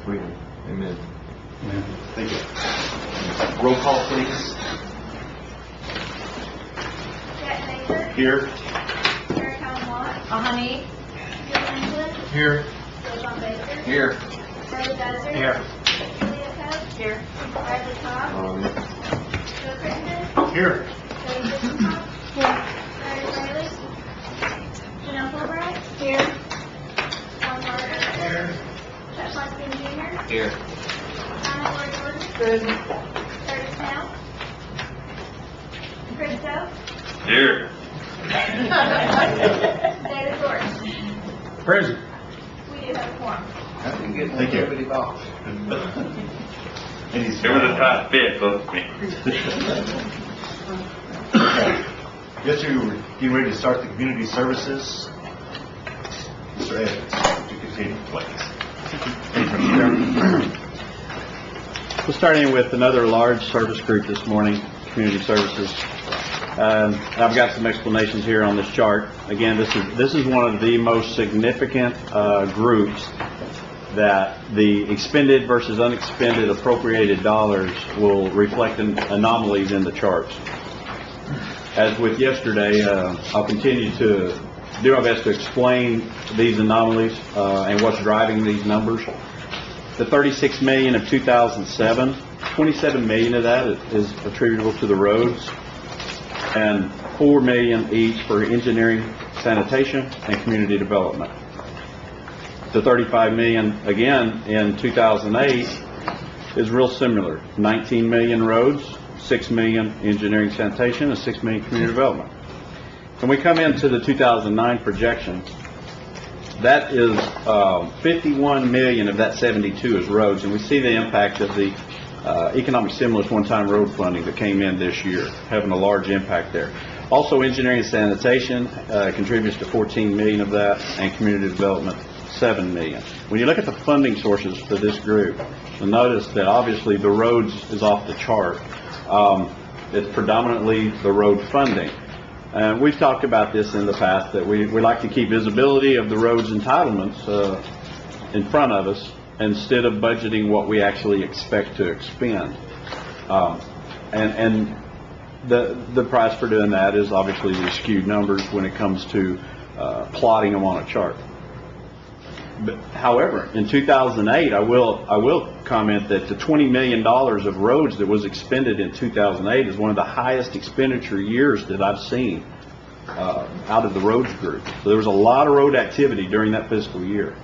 freedom. Amen. Amen. Thank you. Roll call, please. Jack Baker, Here. Cherokee Watt, Honey. Bill England, Here. Bill John Baker, Here. David Dozer, Here. Julia Coe, Here. Bradley Cobb, Joe Crittenden, Here. Jody Dixon, Larry Riley, Janelle Fulbright, here, John Carter, Here. Chuck Parkin Jr., Here. Anna Laura Jordan, Good. Curtis Snell, Chris Doe, Here. David Thornton. Present. We do have a quorum. Thank you. It was a tight fit, believe me. Yes, sir. We're getting ready to start the community services. Mr. Evans, would you continue, please? We're starting with another large service group this morning, community services. I've got some explanations here on this chart. Again, this is one of the most significant groups that the expended versus unexpended appropriated dollars will reflect anomalies in the charts. As with yesterday, I'll continue to do my best to explain these anomalies and what's driving these numbers. The $36 million of 2007, $27 million of that is attributable to the roads, and $4 million each for engineering, sanitation, and community development. The $35 million again in 2008 is real similar. 19 million roads, 6 million engineering, sanitation, and 6 million community development. When we come into the 2009 projection, that is 51 million of that 72 is roads, and we see the impact of the economic stimulus one-time road funding that came in this year, having a large impact there. Also, engineering and sanitation contributes to 14 million of that, and community development 7 million. When you look at the funding sources for this group, you'll notice that obviously the roads is off the chart. It's predominantly the road funding. We've talked about this in the past, that we like to keep visibility of the roads entitlements in front of us instead of budgeting what we actually expect to expend. And the price for doing that is obviously the skewed numbers when it comes to plotting them on a chart. But, however, in 2008, I will comment that the $20 million of roads that was expended in 2008 is one of the highest expenditure years that I've seen out of the roads group. So there was a lot of road activity during that fiscal year.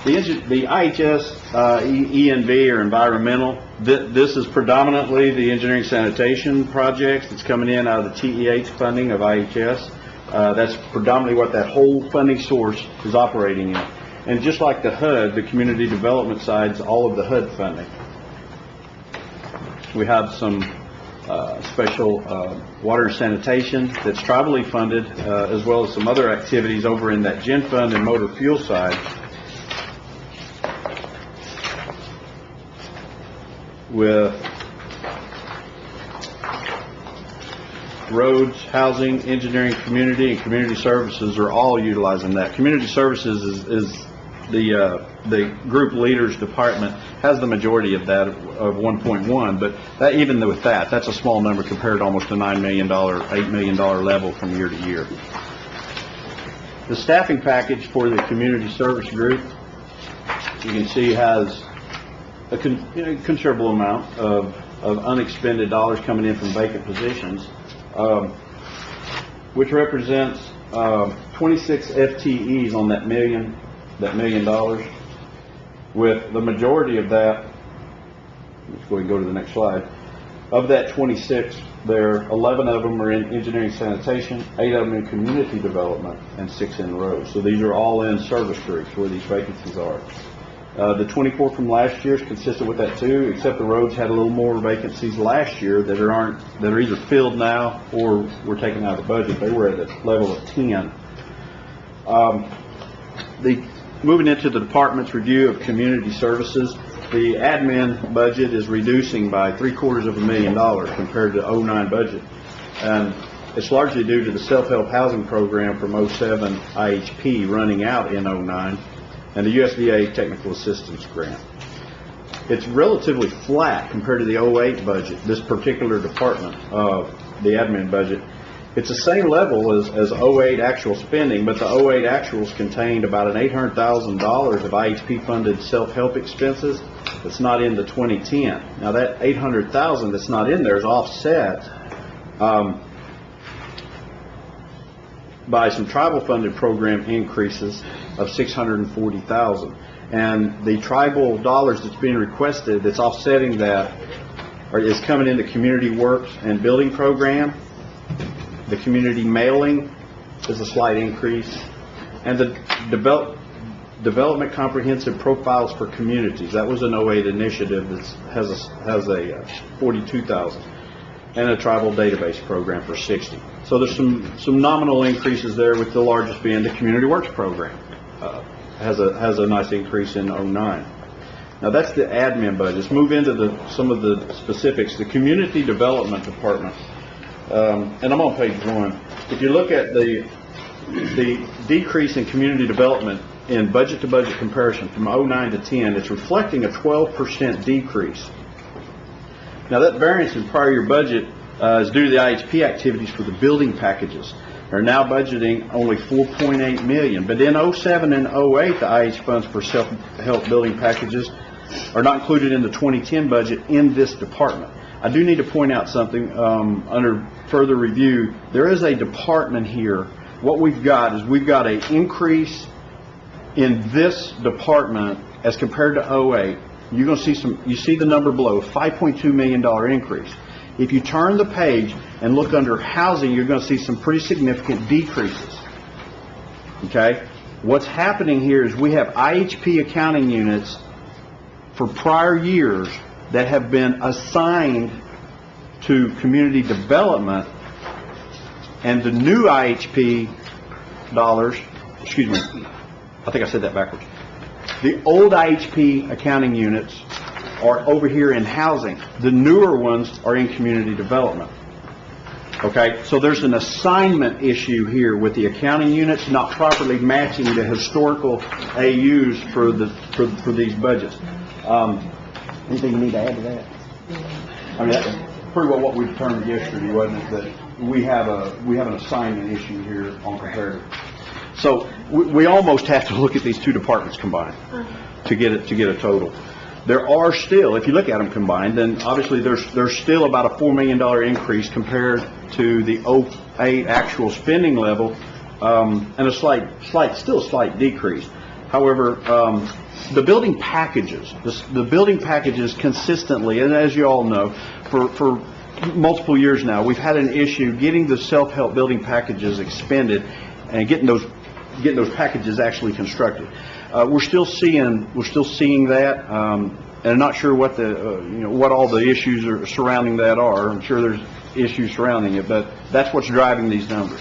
The IHS ENV, or environmental, this is predominantly the engineering sanitation projects that's coming in out of the TEH funding of IHS. That's predominantly what that whole funding source is operating in. And just like the HUD, the community development side's all of the HUD funding. We have some special water sanitation that's tribally funded, as well as some other activities over in that Gen Fund and motor fuel side. With roads, housing, engineering, community, and community services are all utilizing that. Community services is the group leaders department has the majority of that, of 1.1, but that, even with that, that's a small number compared to almost a $9 million, $8 million level from year to year. The staffing package for the community service group, you can see, has a considerable amount of unexpended dollars coming in from vacant positions, which represents 26 FTEs on that $1 million, with the majority of that, let's go ahead and go to the next slide, of that 26, 11 of them are in engineering sanitation, 8 of them in community development, and 6 in roads. So these are all in service groups where these vacancies are. The 24 from last year is consistent with that too, except the roads had a little more vacancies last year that are either filled now or were taken out of the budget. They were at a level of 10. Moving into the department's review of community services, the admin budget is reducing by $750,000 compared to 09 budget, and it's largely due to the self-help housing program from 07 IHP running out in 09. and the USDA Technical Assistance Grant. It's relatively flat compared to the 08 budget, this particular department of the admin budget. It's the same level as 08 actual spending, but the 08 actuals contained about an $800,000 of IHP-funded self-help expenses that's not in the 2010. Now that $800,000 that's not in there is offset by some tribal-funded program increases of $640,000. And the tribal dollars that's being requested that's offsetting that is coming into community works and building program. The community mailing is a slight increase, and the development comprehensive profiles for communities, that was an 08 initiative that has a $42,000, and a tribal database program for $60,000. So there's some nominal increases there, with the largest being the community works program. Has a nice increase in 09. Now that's the admin budget. Let's move into some of the specifics. The community development department, and I'm on page 1. If you look at the decrease in community development in budget to budget comparison from 09 to 10, it's reflecting a 12% decrease. Now that variance in prior year budget is due to the IHP activities for the building packages. They're now budgeting only $4.8 million, but in 07 and 08, the IH funds for self-help building packages are not included in the 2010 budget in this department. I do need to point out something under further review. There is a department here. What we've got is an increase in this department as compared to 08. You're going to see you see the number below, $5.2 million increase. If you turn the page and look under housing, you're going to see some pretty significant decreases. Okay? What's happening here is we have IHP accounting units for prior years that have been assigned to community development, and the new IHP dollars, excuse me, I think I said that backwards. The old IHP accounting units are over here in housing. The newer ones are in community development. Okay, so there's an assignment issue here with the accounting units not properly matching the historical AUs for these budgets. Anything you need to add to that? I mean, that's pretty well what we determined yesterday, wasn't it? That we have an assignment issue here on comparative. So we almost have to look at these two departments combined to get a total. There are still, if you look at them combined, then obviously there's still about a $4 million increase compared to the 08 actual spending level, and a still a slight decrease. However, the building packages consistently, and as you all know, for multiple years now, we've had an issue getting the self-help building packages expended and getting those packages actually constructed. We're still seeing that, and I'm not sure what what all the issues surrounding that are. I'm sure there's issues surrounding it, but that's what's driving these numbers.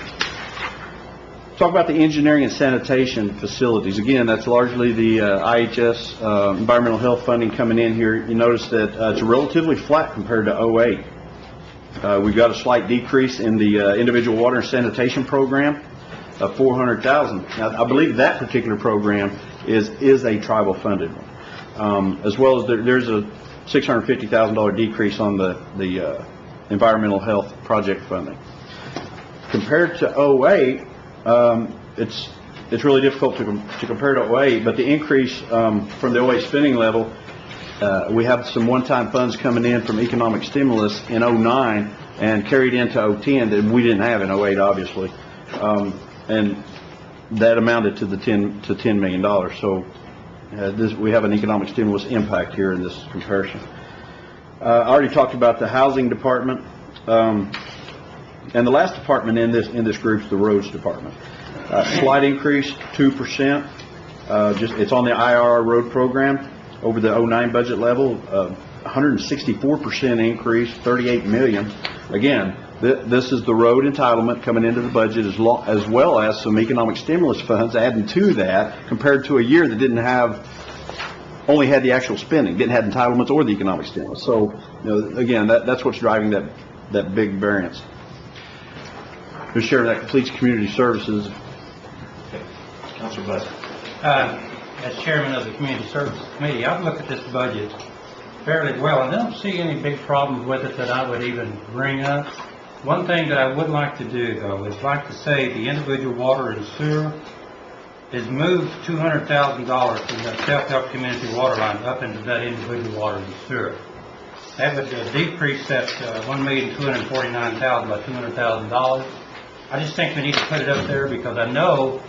Talk about the engineering and sanitation facilities. Again, that's largely the IHS environmental health funding coming in here. You notice that it's relatively flat compared to 08. We've got a slight decrease in the individual water and sanitation program of $400,000. Now, I believe that particular program is a tribal funded one, as well as there's a $650,000 decrease on the environmental health project funding. Compared to 08, it's really difficult to compare to 08, but the increase from the 08 spending level, we have some one-time funds coming in from economic stimulus in 09 and carried into 010 that we didn't have in 08, obviously. And that amounted to $10 million. So we have an economic stimulus impact here in this comparison. I already talked about the housing department, and the last department in this group is the roads department. Slight increase, 2%. It's on the IRR road program over the 09 budget level. 164% increase, $38 million. Again, this is the road entitlement coming into the budget, as well as some economic stimulus funds adding to that, compared to a year that only had the actual spending, didn't have entitlements or the economic stimulus. So, again, that's what's driving that big variance. Mr. Chairman, that completes community services. Councilor Bud. as chairman of the Community Services Committee, I've looked at this budget fairly well, and I don't see any big problems with it that I would even bring up. One thing that I would like to do, though, is like to say the individual water and sewer is moved $200,000 from that self-help community water line up into that individual water and sewer. That would decrease that $1,249,000 by $200,000. I just think we need to put it up there because I know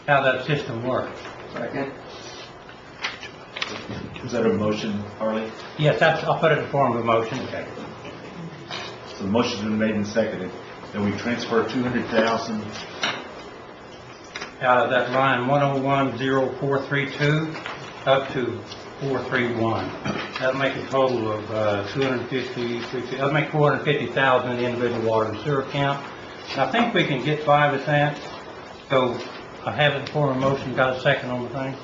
how that system works. Second. Is that a motion, Harley? Yes, I'll put it in the form of a motion. Okay. So the motion's been made and seconded, that we transfer $200,000. Out of that line 1010432 up to 431. That'll make a total of 250. That'll make 450,000 in the individual water and sewer account. And I think we can get by with that. So I have it in the form of a motion. Got a second on the thing?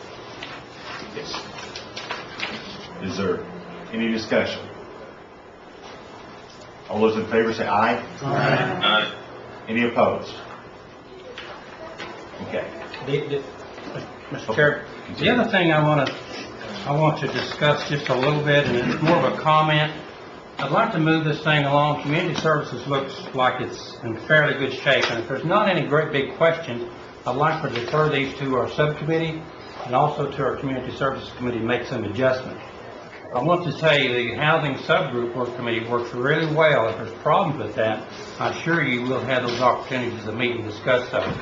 Yes. Is there any discussion? All those in favor say aye. Aye. Any opposed? Okay. Mr. Chair, the other thing I want to discuss just a little bit, and it's more of a comment. I'd like to move this thing along. Community Services looks like it's in fairly good shape, and if there's not any great big questions, I'd like to defer these to our subcommittee and also to our Community Services Committee to make some adjustments. I want to say the Housing Subgroup Work Committee works really well. If there's problems with that, I'm sure you will have those opportunities to meet and discuss those.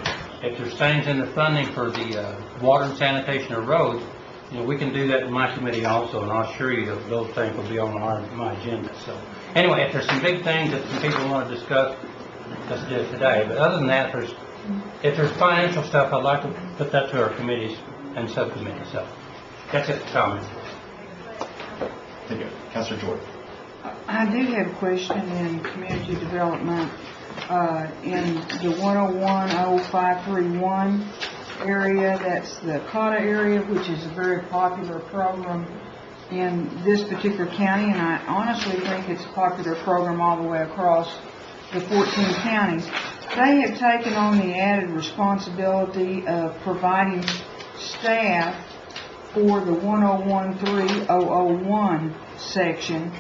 If there's things in the funding for the water and sanitation of roads, we can do that in my committee also, and I'll assure you that those things will be on my agenda. So anyway, if there's some big things that some people want to discuss, let's do it today. But other than that, if there's financial stuff, I'd like to put that to our committees and subcommittees. So that's it for comments. Thank you. Councilor Jordan. I do have a question in community development, in the 1010531 area. That's the COTA area, which is a very popular program in this particular county, and I honestly think it's a popular program all the way across the 14 counties. They have taken on the added responsibility of providing staff for the 1013-001 section,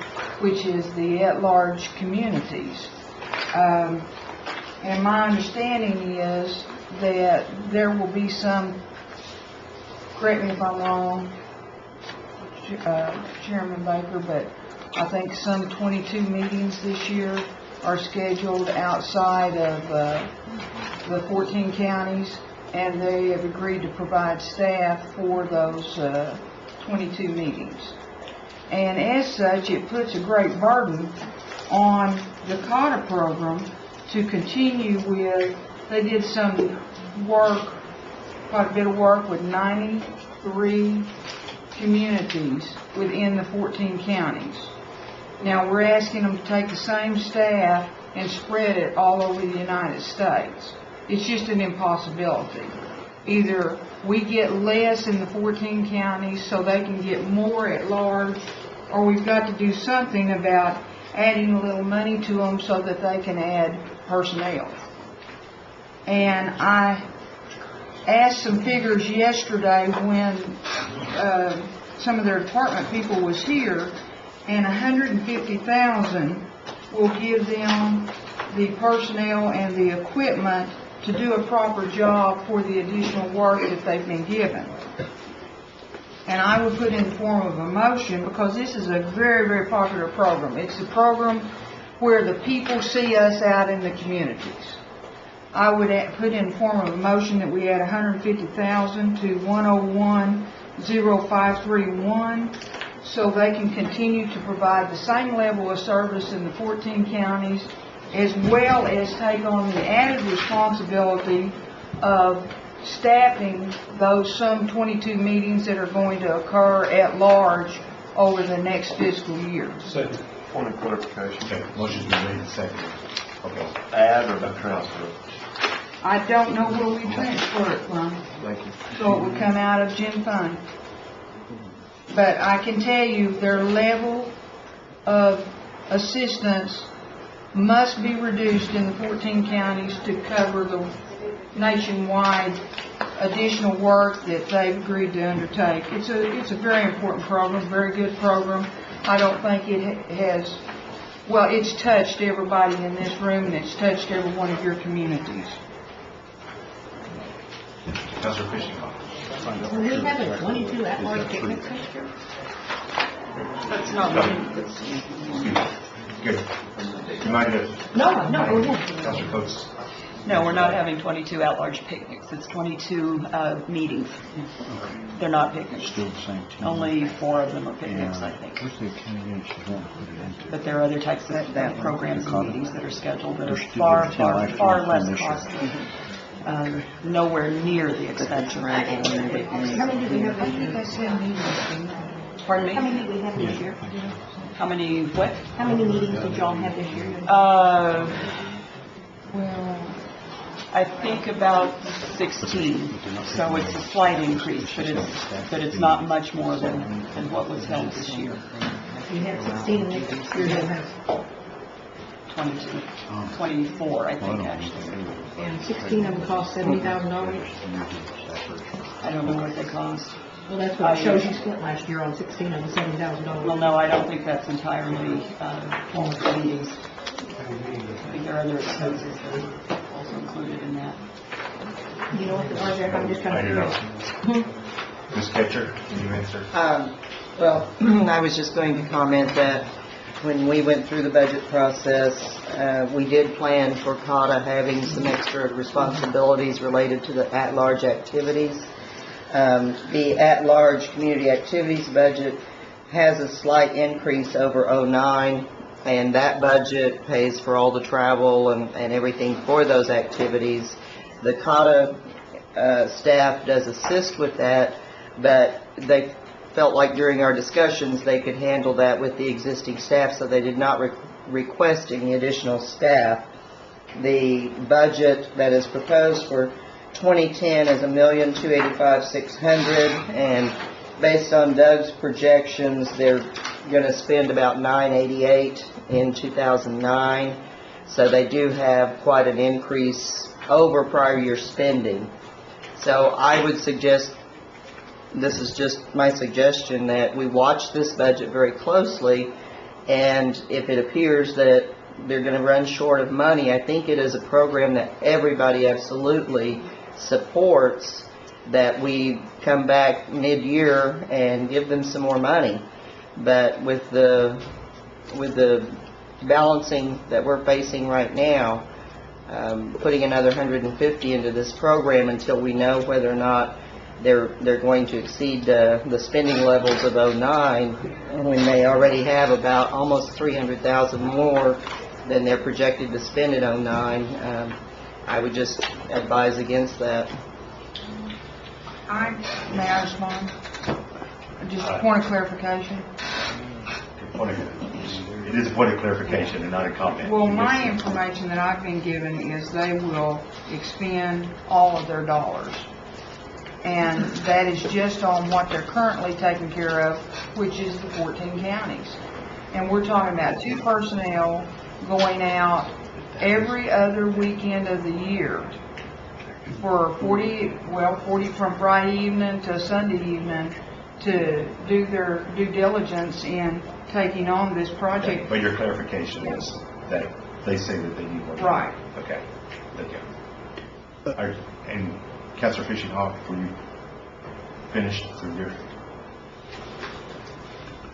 which is the at-large communities. And my understanding is that there will be some, correct me if I'm wrong, Chairman Baker, but I think some 22 meetings this year are scheduled outside of the 14 counties, and they have agreed to provide staff for those 22 meetings. And as such, it puts a great burden on the COTA program to continue with. They did some work, quite a bit of work with 93 communities within the 14 counties. Now we're asking them to take the same staff and spread it all over the United States. It's just an impossibility. Either we get less in the 14 counties so they can get more at large, or we've got to do something about adding a little money to them so that they can add personnel. And I asked some figures yesterday when some of their department people was here, and $150,000 will give them the personnel and the equipment to do a proper job for the additional work that they've been given. And I would put in the form of a motion, because this is a very, very popular program. It's a program where the people see us out in the communities. I would put in the form of a motion that we add $150,000 to 1010531 so they can continue to provide the same level of service in the 14 counties, as well as take on the added responsibility of staffing those some 22 meetings that are going to occur at large over the next fiscal year. Second. Point of clarification. Okay, motion's been made and seconded. Okay. Add or transfer? I don't know where we transfer it from, Thank you. so it would come out of Gen Fund. But I can tell you their level of assistance must be reduced in the 14 counties to cover the nationwide additional work that they've agreed to undertake. It's a very important program, very good program. I don't think it has, well, it's touched everybody in this room, and it's touched every one of your communities. Councilor Fishing Hawk. Will we have a 22 at-large picnic next year? That's not Excuse me. Good. You might have, No, go ahead. Councilor Coates. No, we're not having 22 at-large picnics. It's 22 meetings. They're not picnics. Still the same team. Only 4 of them are picnics, I think. Who's the candidate she wants to put it into? But there are other types of programs and meetings that are scheduled that are They're far, still far, doing far ten less this year. costly. Nowhere near the expense of picnics. How many do we have this year? Pardon me? How many do we have this year? How many, what? How many meetings did y'all have this year? Well, I think about 16, so it's a slight increase, but it's not much more than what was held this year. You had 16, and next year you'll have, 22, 24, I think, actually. and 16 of them cost $70,000. I don't know what they cost. Well, that's what it shows you spent last year on 16 of the $70,000. Well, no, I don't think that's entirely all of the meetings. I think there are other expenses that are also included in that. You know what the are there? I'm just I kind do of not. curious. Ms. Ketcher, can you answer? Well, I was just going to comment that when we went through the budget process, we did plan for CATA having some extra responsibilities related to the at-large activities. The at-large community activities budget has a slight increase over '09, and that budget pays for all the travel and everything for those activities. The CATA staff does assist with that, but they felt like during our discussions they could handle that with the existing staff, so they did not request any additional staff. The budget that is proposed for 2010 is $1,285,600, and based on Doug's projections, they're going to spend about $988 in 2009. So they do have quite an increase over prior year spending. So I would suggest, this is just my suggestion, that we watch this budget very closely, and if it appears that they're going to run short of money, I think it is a program that everybody absolutely supports, that we come back mid-year and give them some more money. But with the balancing that we're facing right now, putting another $150 into this program until we know whether or not they're going to exceed the spending levels of '09, when they already have about almost $300,000 more than they're projected to spend in '09. I would just advise against that. may I respond? Just a point of clarification. It is a point of clarification and not a comment. Well, my information that I've been given is they will expend all of their dollars. And that is just on what they're currently taking care of, which is the 14 counties. And we're talking about 2 personnel going out every other weekend of the year for 40 from Friday evening to Sunday evening to do their due diligence in taking on this project. But your clarification is that they say that they need more money. Right. Okay. Thank you. And Councilor Fishing Hawk, were you finished with your?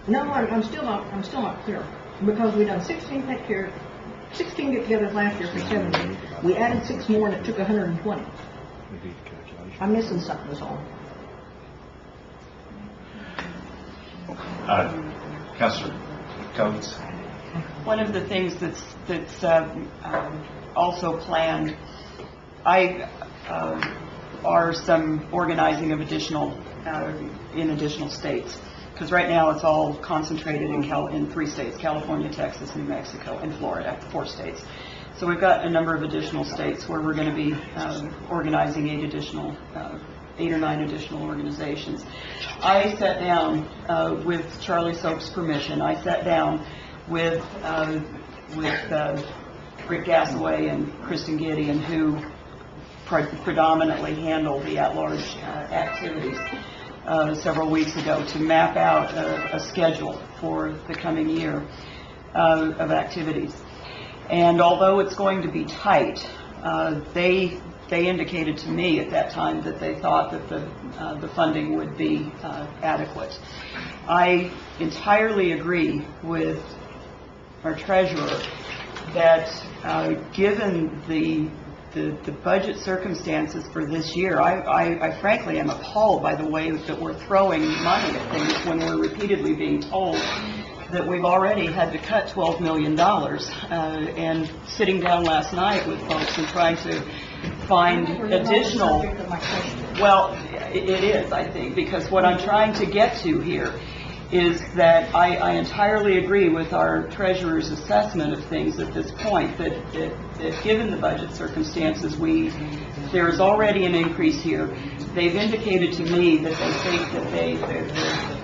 No, I'm still not clear, because we done 16 get-togethers last year for 70. We added 6 more, and it took 120. I'm missing something, that's all. Councilor Coates? One of the things that's also planned, are some organizing of additional states. Because right now it's all concentrated in 3 states, California, Texas, New Mexico, and Florida, 4 states. So we've got a number of additional states where we're going to be organizing 8 or 9 additional organizations. I sat down with Charlie Soap's permission. I sat down with Rick Gasaway and Kristen Gideon, who predominantly handle the at-large activities several weeks ago to map out a schedule for the coming year of activities. And although it's going to be tight, they indicated to me at that time that they thought that the funding would be adequate. I entirely agree with our treasurer that given the budget circumstances for this year, I frankly am appalled by the way that we're throwing money at things when we're repeatedly being told that we've already had to cut $12 million. And sitting down last night with folks and trying to find additional, well, it is, I think, because what I'm trying to get to here is that I entirely agree with our treasurer's assessment of things at this point, that given the budget circumstances, there is already an increase here. They've indicated to me that they think that the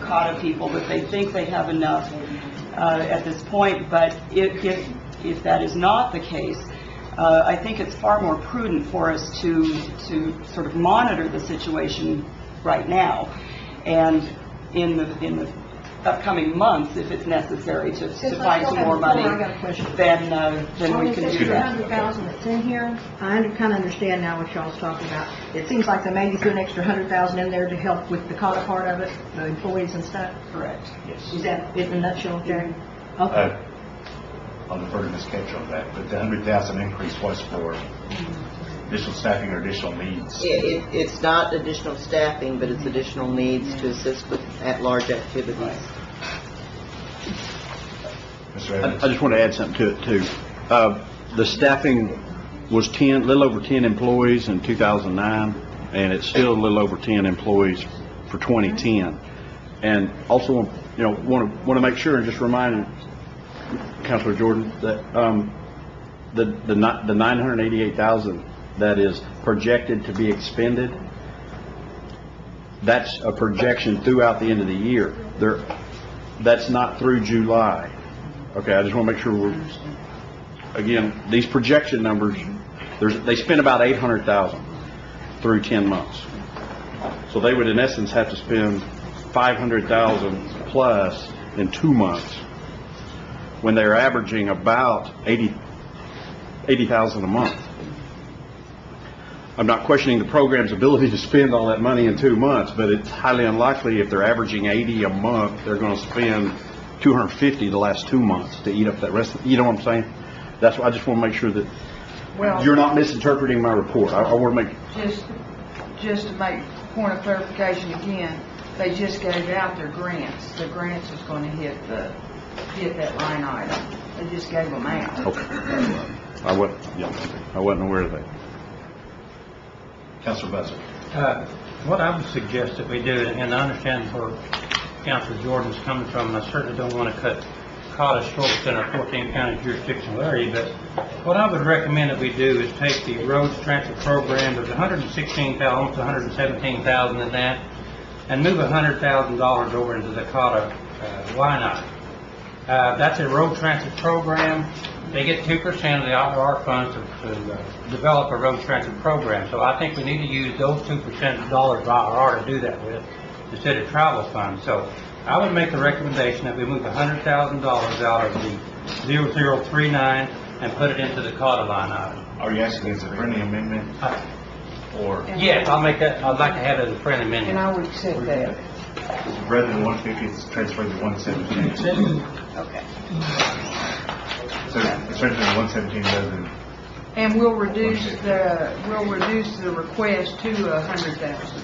CAUTA people, that they think they have enough at this point, but if that is not the case, I think it's far more prudent for us to sort of monitor the situation right now, and in the upcoming months, if it's necessary to find some more money, then we can do that. The $100,000 that's in here, I kind of understand now what y'all's talking about. It seems like there may be an extra $100,000 in there to help with the CAUTA part of it, the employees and stuff. Correct. Yes. Is that it in a nutshell, Jerry? Okay. I'll defer to Ms. Ketch on that, but the 100,000 increase was for additional staffing or additional needs. It's not additional staffing, but it's additional needs to assist with at-large activities. Mr. Evans? I just want to add something to it, too. The staffing was a little over 10 employees in 2009, and it's still a little over 10 employees for 2010. And also, want to make sure and just remind Councilor Jordan that the 988,000 that is projected to be expended, that's a projection throughout the end of the year. That's not through July. Okay, I just want to make sure again, these projection numbers, they spend about 800,000 through 10 months. So they would in essence have to spend 500,000 plus in 2 months when they're averaging about 80,000 a month. I'm not questioning the program's ability to spend all that money in 2 months, but it's highly unlikely if they're averaging 80 a month, they're going to spend 250 the last 2 months to eat up that rest. You know what I'm saying? That's why I just want to make sure that you're not misinterpreting my report. I want to make just to make point of clarification again, they just gave out their grants. The grants is going to hit that line item. They just gave them out. Okay. I wasn't aware of that. Councilor Buzzer? What I would suggest that we do, and I understand where Councilor Jordan's coming from, and I certainly don't want to cut CAUTA short within our 14 county jurisdictional area, but what I would recommend that we do is take the roads transfer program, there's $116,000 to $117,000 in that, and move $100,000 over into the CAUTA line item. That's a road transfer program. They get 2% of the IR funds to develop a road transit program. So I think we need to use those 2% dollars of IR to do that with instead of travel funds. So I would make the recommendation that we move $100,000 out of the 0039 and put it into the CAUTA line item. Are you asking as a friendly amendment? Or? Yes, I'll make that. I'd like to have it as a friendly amendment. And I would accept that. Rather than 150, it's transferred to 117. Okay. So it's transferred to 117 rather than. And we'll reduce the request to 100,000.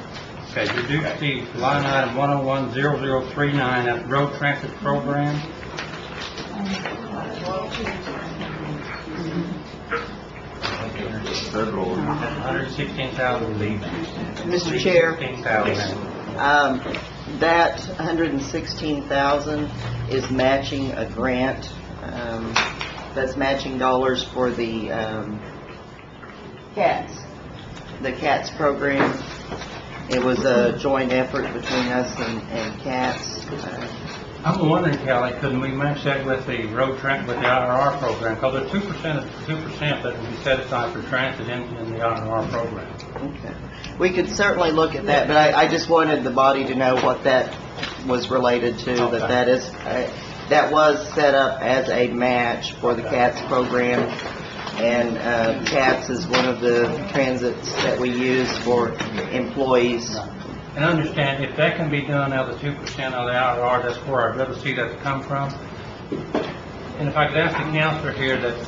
Okay, reduce the line item 1010039, that's road transit program. $116,000. Mr. Chair, $16,000. that $116,000 is matching a grant. That's matching dollars for the CATS program. It was a joint effort between us and CATS. I'm wondering, Kelly, couldn't we match that with the with the IRR program? Because there's 2% that will be set aside for transit in the IRR program. Okay. We could certainly look at that, but I just wanted the body to know what that was related to, Okay. that was set up as a match for the CATS program, and CATS is one of the transits that we use for employees. And understand, if that can be done out of the 2% of the IRR, that's where I'd rather see that come from. And if I could ask the counselor here that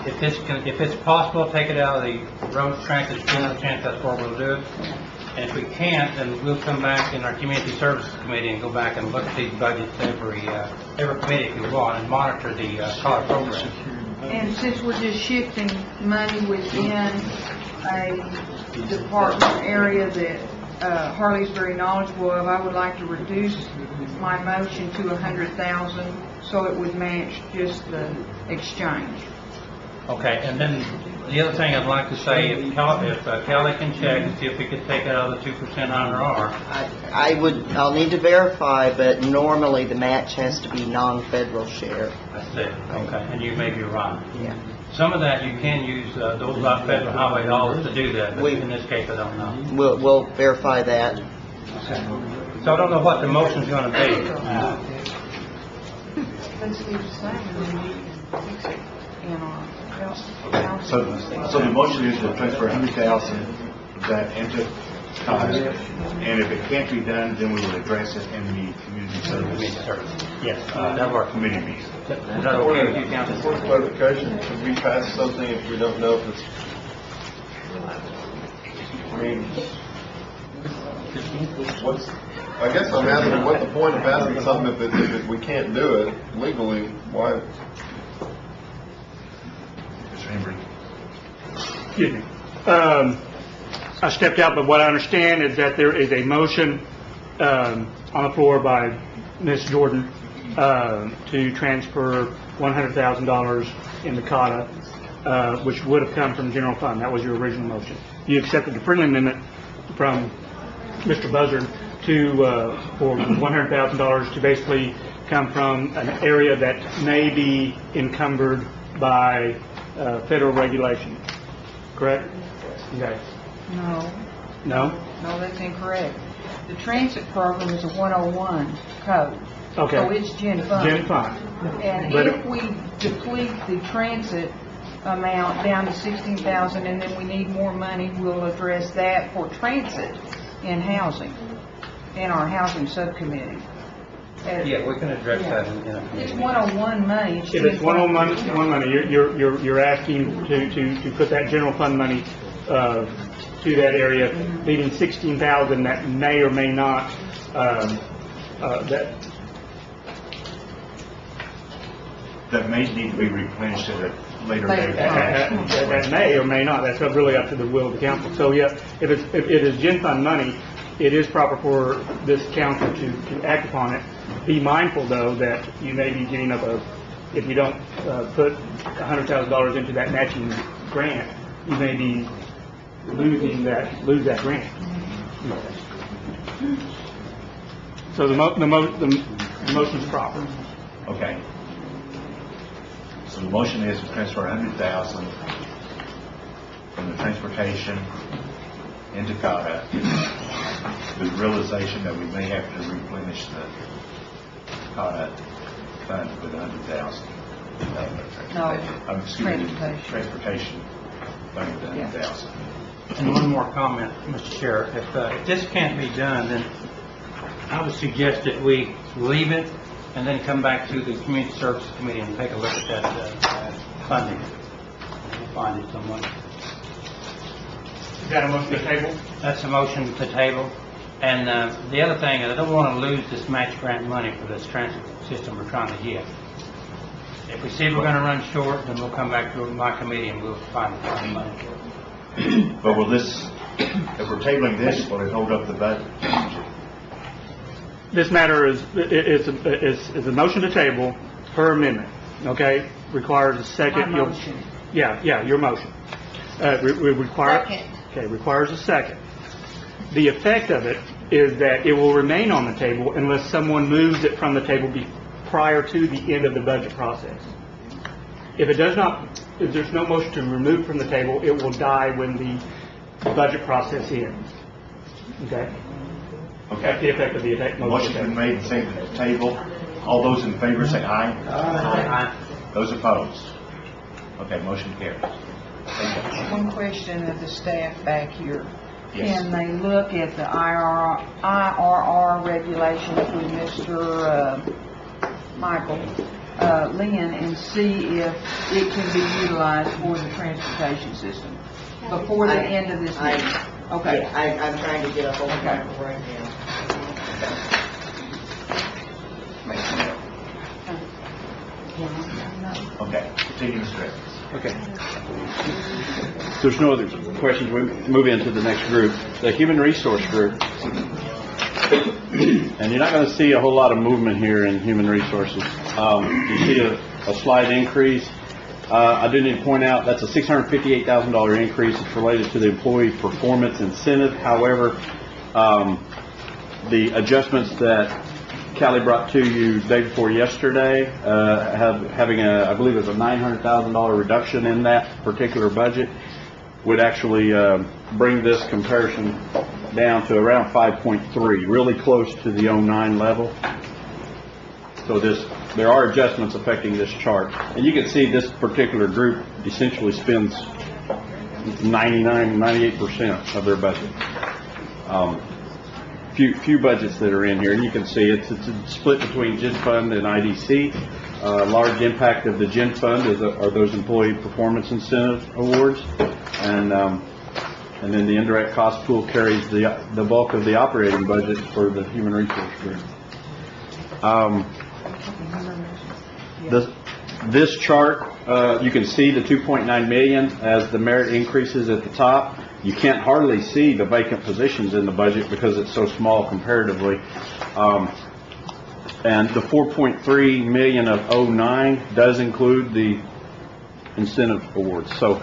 if it's possible, take it out of the road transit, there's a chance that's where we'll do it. And if we can't, then we'll come back in our community services committee and go back and look at these budgets every committee if we want and monitor the college program. And since we're just shifting money within a department area that Harley's very knowledgeable of, I would like to reduce my motion to 100,000 so it would match just the exchange. Okay, and then the other thing I'd like to say, if Kelly can check and see if we could take it out of the 2% IRR. I'll need to verify, but normally the match has to be non-federal share. That's it, okay, and you may be right. Yeah. Some of that you can use those federal highway dollars to do that, but in this case I don't know. We'll verify that. So I don't know what the motion's going to be. Let's leave the same and then we can fix it in our So the motion is to transfer 100,000 that into CADA, and if it can't be done, then we will address it in the community service. Yes, that works. Committee meeting. Is that okay with you, Council? For clarification, should we pass something if we don't know if it's, I mean, I guess I'm asking, what's the point of passing something if we can't do it legally? Why? Mr. Henry. Excuse me. I stepped out, but what I understand is that there is a motion on the floor by Ms. Jordan to transfer $100,000 into CADA, which would have come from general fund. That was your original motion. You accepted the friendly amendment from Mr. Buzzard for $100,000 to basically come from an area that may be encumbered by federal regulation. Correct? Okay. No, No? no, that's incorrect. The transit program is a 101 code. Okay. So it's gen fund. Gen fund. And But if we deplete the transit amount down to 16,000 and then we need more money, we'll address that for transit in housing, in our housing subcommittee. Yeah, we can address that in a It's committee. 101 money. If it's 101 money, you're asking to put that general fund money to that area, leaving 16,000 that may or may not, That may need to be replenished at a later date. that may or may not, that's really up to the will of the council. So yeah, if it is gen fund money, it is proper for this council to act upon it. Be mindful though that you may be getting up if you don't put $100,000 into that matching grant, you may be lose that grant. So the motion's proper. Okay. So the motion is to transfer 100,000 from the transportation into CADA with the realization that we may have to replenish the CADA fund with 100,000. Transportation fund with 100,000. And one more comment, Mr. Chair. If this can't be done, then I would suggest that we leave it and then come back to the Community Services Committee and take a look at that funding. We'll find it somewhere. Is that a motion to table? That's a motion to table. And the other thing is I don't want to lose this match grant money for this transit system we're trying to get. If we see we're going to run short, then we'll come back to my committee and we'll find the money for it. But will this, if we're tabling this, will it hold up the budget? This matter is a motion to table per amendment, okay? Requires a second. My motion. Yeah, your motion. Requires a second. The effect of it is that it will remain on the table unless someone moves it from the table prior to the end of the budget process. If it does not, if there's no motion to remove from the table, it will die when the budget process ends. Okay? At the effect of the motion. Motion's been made, seconded to table. All those in favor say aye. Aye. Those opposed? Okay, motion carries. One question of the staff back here. Yes. Can they look at the IRR regulations with Mr. Michael Lynn and see if it can be utilized for the transportation system before the end of this meeting? Okay. Yeah, I'm trying to get a hold of Michael right now. Okay, continue, Mr. Evans. Okay. If there's no other questions, we move into the next group, the Human Resource Group. And you're not going to see a whole lot of movement here in Human Resources. You see a slight increase. I do need to point out that's a $658,000 increase. It's related to the employee performance incentive. However, the adjustments that Callie brought to you day before yesterday, having I believe it was a $900,000 reduction in that particular budget, would actually bring this comparison down to around 5.3, really close to the 09 level. So there are adjustments affecting this chart. And you can see this particular group essentially spends 98% of their budget. Few budgets that are in here, and you can see it's split between Gen Fund and IDC. Large impact of the Gen Fund are those employee performance incentive awards, and then the indirect cost pool carries the bulk of the operating budget for the Human Resource Group. This chart, you can see the 2.9 million as the merit increases at the top. You can't hardly see the vacant positions in the budget because it's so small comparatively. And the 4.3 million of 09 does include the incentive awards. So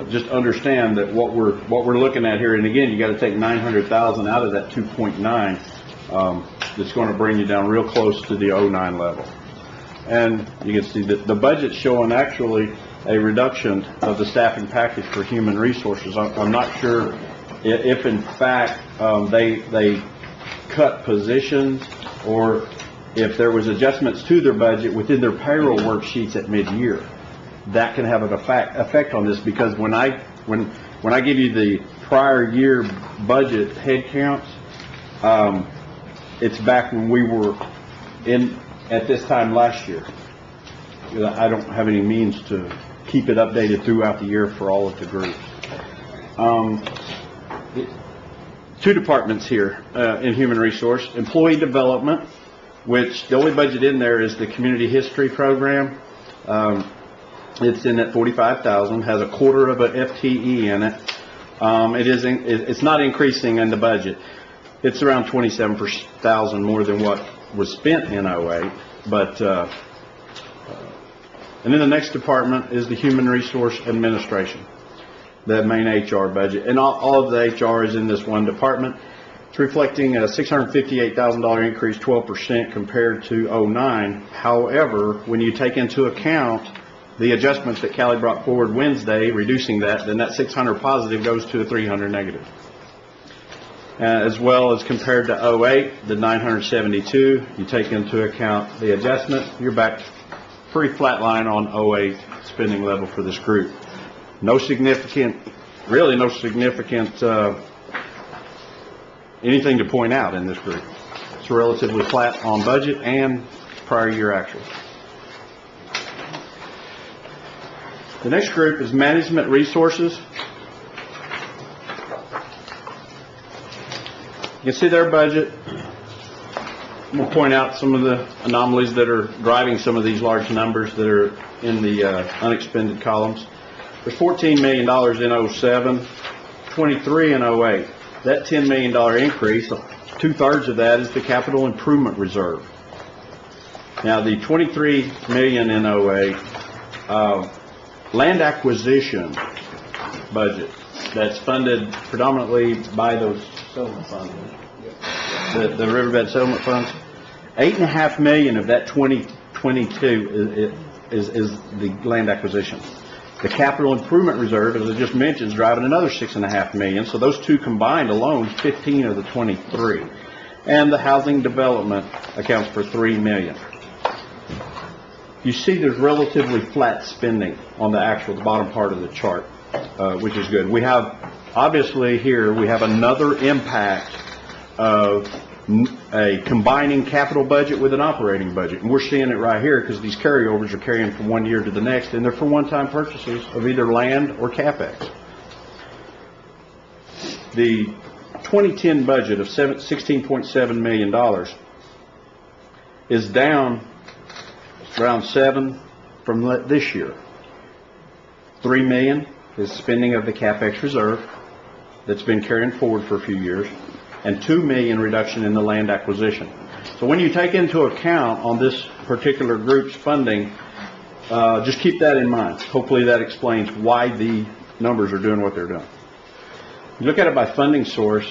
just understand that what we're looking at here, and again, you got to take 900,000 out of that 2.9. That's going to bring you down real close to the 09 level. And you can see that the budget's showing actually a reduction of the staffing package for human resources. I'm not sure if in fact they cut positions or if there was adjustments to their budget within their payroll worksheets at mid-year. That can have an effect on this, because when I give you the prior year budget head counts, it's back when we were at this time last year. I don't have any means to keep it updated throughout the year for all of the groups. Two departments here in human resource: employee development, which the only budget in there is the community history program. It's in at $45,000, has a quarter of an FTE in it. It's not increasing in the budget. It's around $27,000 more than what was spent in 08, but and then the next department is the Human Resource Administration, the main HR budget. And all of the HR is in this one department. It's reflecting a $658,000 increase, 12% compared to 09. However, when you take into account the adjustments that Callie brought forward Wednesday, reducing that, then that 600 positive goes to a 300 negative. As well as compared to 08, the 972, you take into account the adjustment, you're back pretty flat line on 08 spending level for this group. Really no significant anything to point out in this group. It's relatively flat on budget and prior year actual. The next group is management resources. You can see their budget. We'll point out some of the anomalies that are driving some of these large numbers that are in the unexpended columns. There's $14 million in 07, 23 in 08. That $10 million increase, 2/3 of that is the capital improvement reserve. Now the $23 million in 08, land acquisition budget that's funded predominantly by those settlement funds, the riverbed settlement funds. $8.5 million of that 2022 is the land acquisition. The capital improvement reserve, as I just mentioned, is driving another $6.5 million. So those two combined alone is 15 of the 23. And the housing development accounts for $3 million. You see there's relatively flat spending on the bottom part of the chart, which is good. We have, obviously here, we have another impact of a combining capital budget with an operating budget. And we're seeing it right here because these carryovers are carrying from one year to the next, and they're for one-time purchases of either land or CapEx. The 2010 budget of $16.7 million is down around 7 from this year. $3 million is spending of the CapEx reserve that's been carrying forward for a few years, and $2 million reduction in the land acquisition. So when you take into account on this particular group's funding, just keep that in mind. Hopefully that explains why the numbers are doing what they're doing. You look at it by funding source,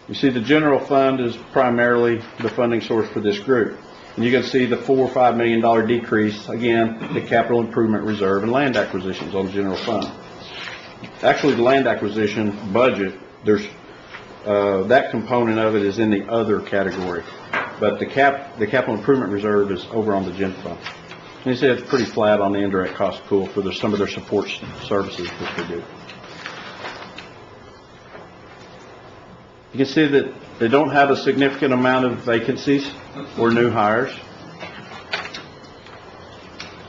you see the general fund is primarily the funding source for this group. And you can see the $4 or $5 million decrease, again, the capital improvement reserve and land acquisitions on the general fund. Actually, the land acquisition budget, there's that component of it is in the other category, but the capital improvement reserve is over on the gen fund. And you see it's pretty flat on the indirect cost pool for some of their support services that they do. You can see that they don't have a significant amount of vacancies or new hires.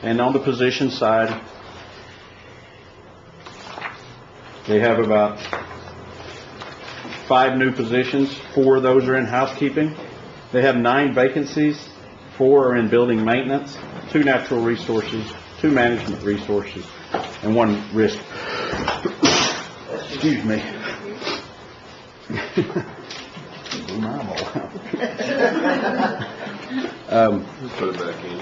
And on the position side, they have about 5 new positions. 4 of those are in housekeeping. They have 9 vacancies. 4 are in building maintenance, 2 natural resources, 2 management resources, and 1 risk. Excuse me. Put it back in.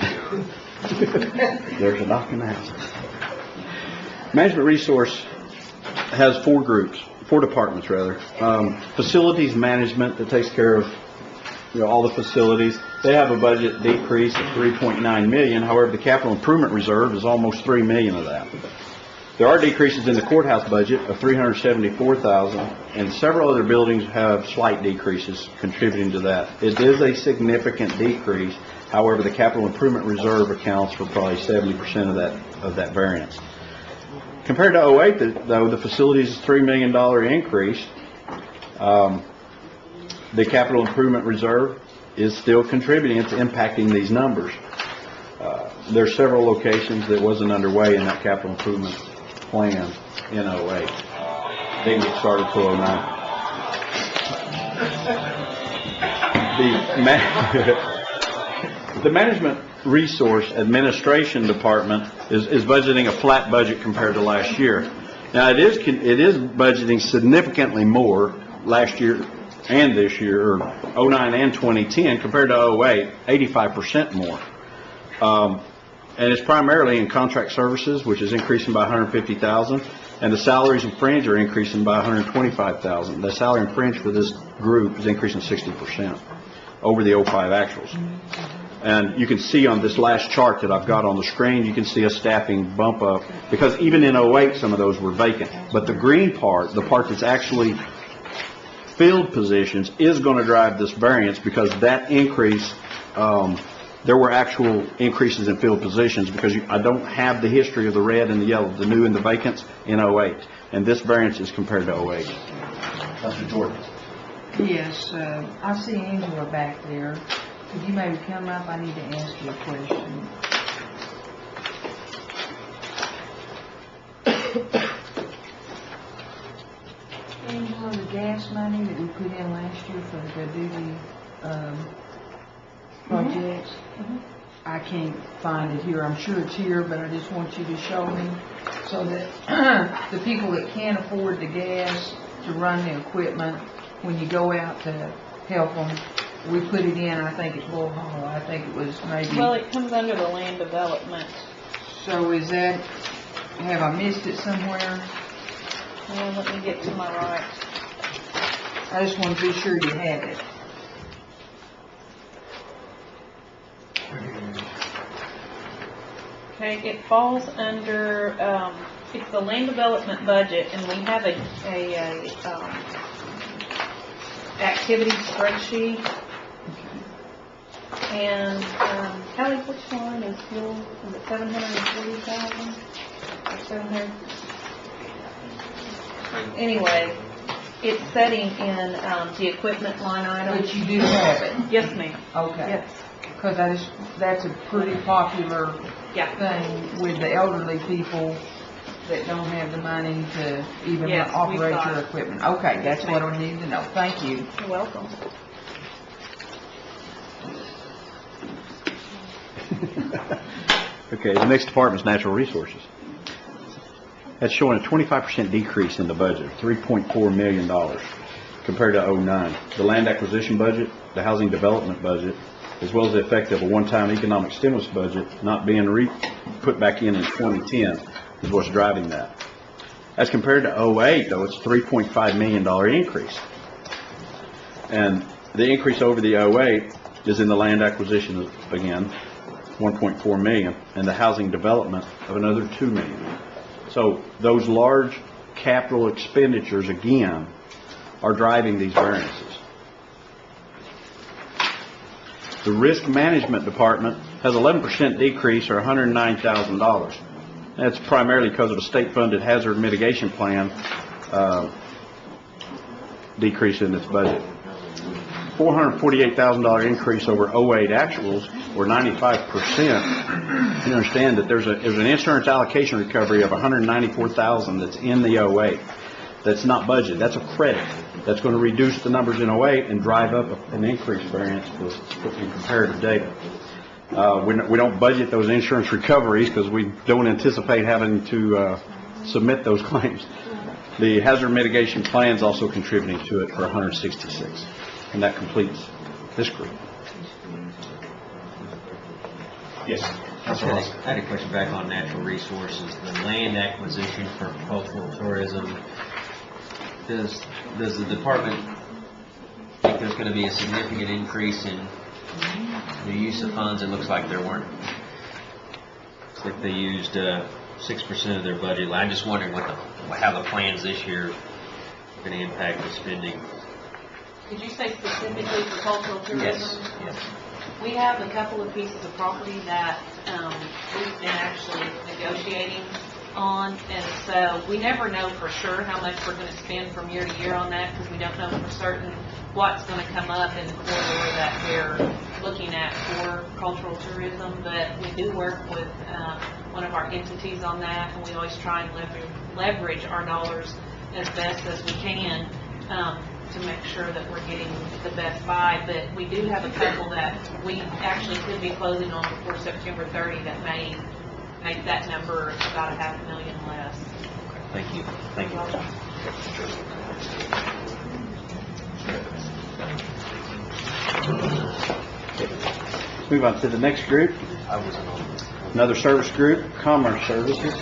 There's a knock in the house. Management resource has 4 groups, 4 departments rather. Facilities management that takes care of all the facilities. They have a budget decrease of $3.9 million. However, the capital improvement reserve is almost $3 million of that. There are decreases in the courthouse budget of $374,000, and several other buildings have slight decreases contributing to that. It is a significant decrease. However, the capital improvement reserve accounts for probably 70% of that variance. Compared to 08, though, the facilities $3 million increase. The capital improvement reserve is still contributing. It's impacting these numbers. There's several locations that wasn't underway in that capital improvement plan in 08. Didn't get started till 09. The management resource administration department is budgeting a flat budget compared to last year. Now it is budgeting significantly more last year and this year, or 09 and 2010 compared to 08, 85% more. And it's primarily in contract services, which is increasing by $150,000, and the salaries and fringe are increasing by $125,000. The salary and fringe for this group is increasing 60% over the 05 actuals. And you can see on this last chart that I've got on the screen, you can see a staffing bump up, because even in 08, some of those were vacant. But the green part, the part that's actually filled positions, is going to drive this variance, because that increase, there were actual increases in filled positions, because I don't have the history of the red and the yellow, the new and the vacants in 08. And this variance is compared to 08. Dr. Jordan. Yes, I see Angela back there. Could you maybe come up? I need to ask you a question. Angela, the gas money that we put in last year for the Gadugi projects, I can't find it here. I'm sure it's here, but I just want you to show me so that the people that can't afford the gas to run the equipment, when you go out to help them, we put it in. I think it's Bull Hollow. I think it was maybe. Well, it comes under the land development. So is that, have I missed it somewhere? Well, let me get to my right. I just want to be sure you have it. Okay, it falls under, it's the land development budget, and we have a activity spreadsheet. And, Kelly, which one is yours? Is it 740,000? Or 700? Anyway, it's setting in, the equipment line item. But you do have it. Yes, ma'am. Okay. Yes. Because that's a pretty popular Yeah. thing with the elderly people that don't have the money to even Yes, we've operate got your it. equipment. Okay, that's what I need to know. Thank you. You're welcome. Okay, the next department is natural resources. That's showing a 25% decrease in the budget, $3.4 million compared to '09. The land acquisition budget, the housing development budget, as well as the effect of a one-time economic stimulus budget not being put back in 2010 is what's driving that. As compared to '08, though, it's a $3.5 million increase. And the increase over the '08 is in the land acquisition again, 1.4 million, and the housing development of another 2 million. So those large capital expenditures again are driving these variances. The risk management department has 11% decrease, or $109,000. That's primarily because of a state-funded hazard mitigation plan decrease in its budget. $448,000 increase over '08 actuals, or 95%. You understand that there's an insurance allocation recovery of $194,000 that's in the '08. That's not budgeted. That's a credit. That's going to reduce the numbers in '08 and drive up an increase variance in comparative data. We don't budget those insurance recoveries because we don't anticipate having to submit those claims. The hazard mitigation plan is also contributing to it for 166. And that completes this group. Yes. I had a question back on natural resources. The land acquisition for cultural tourism, does the department think there's going to be a significant increase in the use of funds? It looks like there weren't. Looks like they used 6% of their budget. I'm just wondering how the plans this year are going to impact the spending. Did you say specifically for cultural tourism? Yes. We have a couple of pieces of property that we've been actually negotiating on, and so we never know for sure how much we're going to spend from year to year on that, because we don't know for certain what's going to come up in the corridor that we're looking at for cultural tourism. But we do work with one of our entities on that, and we always try and leverage our dollars as best as we can to make sure that we're getting the best buy. But we do have a couple that we actually could be closing on before September 30 that may make that number about $500,000 less. Thank you. Thank you. Let's move on to the next group. Another service group, commerce services.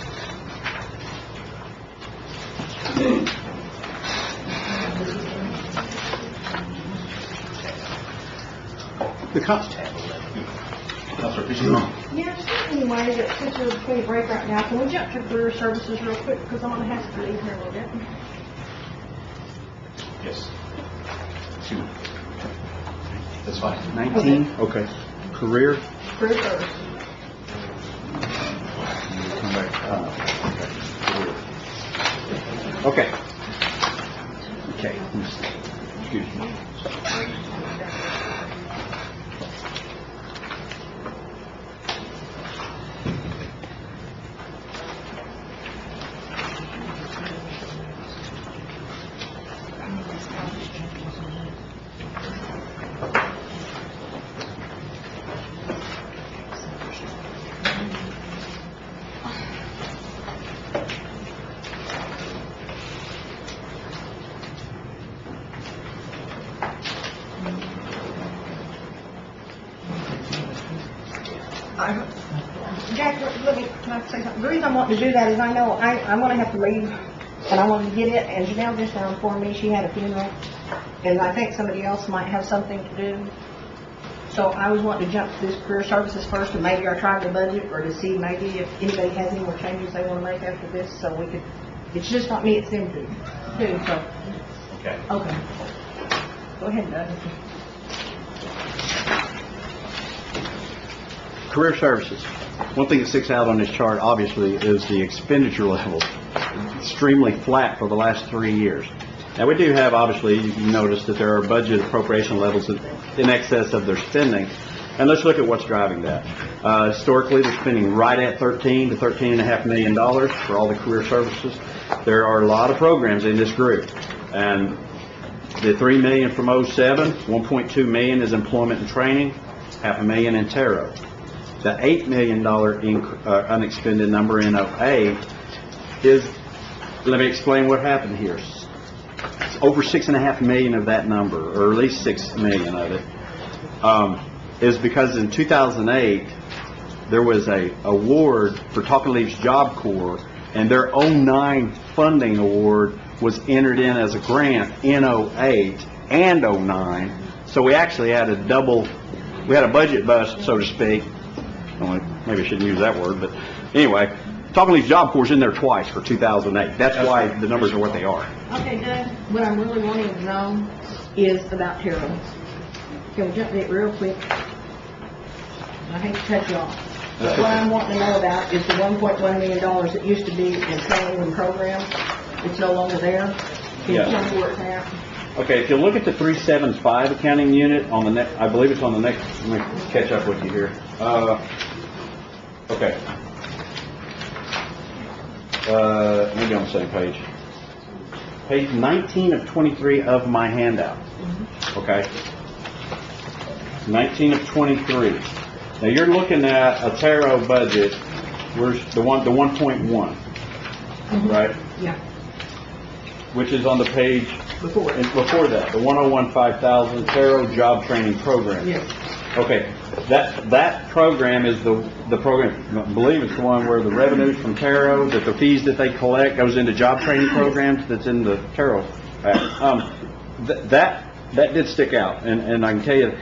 The Yeah, just anyway, that since we're taking a break right now, can we jump to career services real quick, because I'm going to have to leave here a little bit. Yes. Two. That's fine. 19, okay. Career. Career services. Okay. Okay. Excuse me. Jack, can I say something? The reason I want to do that is I know I'm going to have to leave, and I wanted to get it, and Janelle just informed me she had a funeral, and I think somebody else might have something to do. So I was wanting to jump to this career services first and maybe our tribal budget, or to see maybe if anybody has any more changes they want to make after this, so we could, it's just not me, it's them too, so, Okay. okay. Go ahead, Doug. Career services. One thing that sticks out on this chart, obviously, is the expenditure levels. Extremely flat for the last 3 years. Now, we do have, obviously, you can notice that there are budget appropriation levels in excess of their spending. And let's look at what's driving that. Historically, they're spending right at $13 to $13.5 million for all the career services. There are a lot of programs in this group. And the $3 million from 07, $1.2 million is employment and training, $500,000 in Taro. The $8 million unexpended number in 08 is, let me explain what happened here. It's over $6.5 million of that number, or at least $6 million of it, is because in 2008, there was a award for Talking Leaves Job Corps, and their 09 funding award was entered in as a grant in 08 and 09. So we actually had we had a budget bust, so to speak. Maybe I shouldn't use that word, but anyway, Talking Leaves Job Corps is in there twice for 2008. That's why the numbers are what they are. Okay, Doug, what I'm really wanting to know is about Taro. Can we jump to it real quick? I hate to cut you off. But what I'm wanting to know about is the $1.1 million that used to be in training and programs. It's no longer there. Can you tell me where it's at? Okay, if you look at the 375 accounting unit on the next, I believe it's on the next, let me catch up with you here. Okay. Maybe on the same page. Page 19 of 23 of my handout. Okay. 19 of 23. Now you're looking at a Taro budget. Where's the 1.1, right? Yeah. Which is on the page Before that, the 101,500 Taro job training program. Yes. Okay, that program is the program, I believe it's the one where the revenues from Taro, that the fees that they collect goes into job training programs, that's in the Taro Act. That did stick out, and I can tell you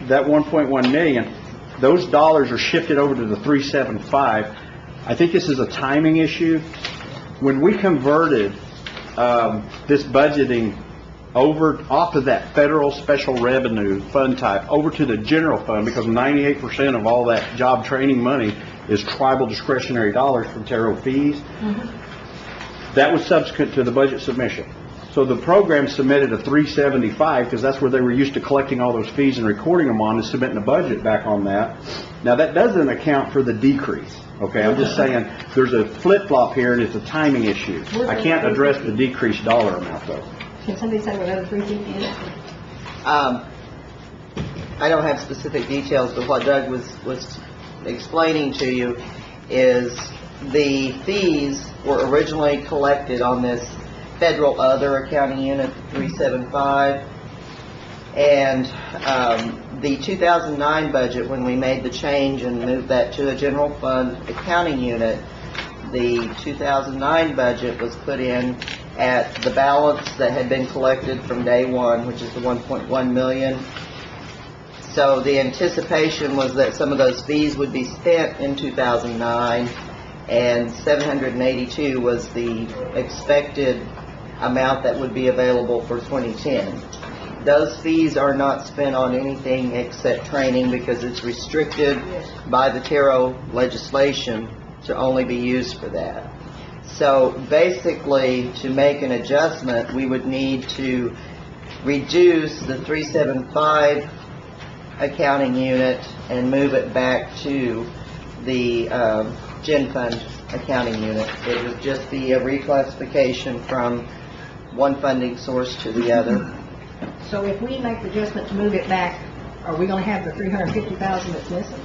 that 1.1 million, those dollars are shifted over to the 375. I think this is a timing issue. When we converted this budgeting off of that federal special revenue fund type over to the general fund, because 98% of all that job training money is tribal discretionary dollars from Taro fees. That was subsequent to the budget submission. So the program submitted a 375 because that's where they were used to collecting all those fees and recording them on and submitting a budget back on that. Now that doesn't account for the decrease. Okay, I'm just saying there's a flip-flop here and it's a timing issue. I can't address the decreased dollar amount though. Can somebody say what other 350 is? I don't have specific details, but what Doug was explaining to you is the fees were originally collected on this federal other accounting unit 375, and the 2009 budget, when we made the change and moved that to a general fund accounting unit, the 2009 budget was put in at the balance that had been collected from day one, which is the 1.1 million. So the anticipation was that some of those fees would be spent in 2009, and 782 was the expected amount that would be available for 2010. Those fees are not spent on anything except training because it's restricted by the Taro legislation to only be used for that. So basically, to make an adjustment, we would need to reduce the 375 accounting unit and move it back to the Gen Fund accounting unit. It would just be a reclassification from one funding source to the other. So if we make the adjustment to move it back, are we going to have the 350,000 that's missing?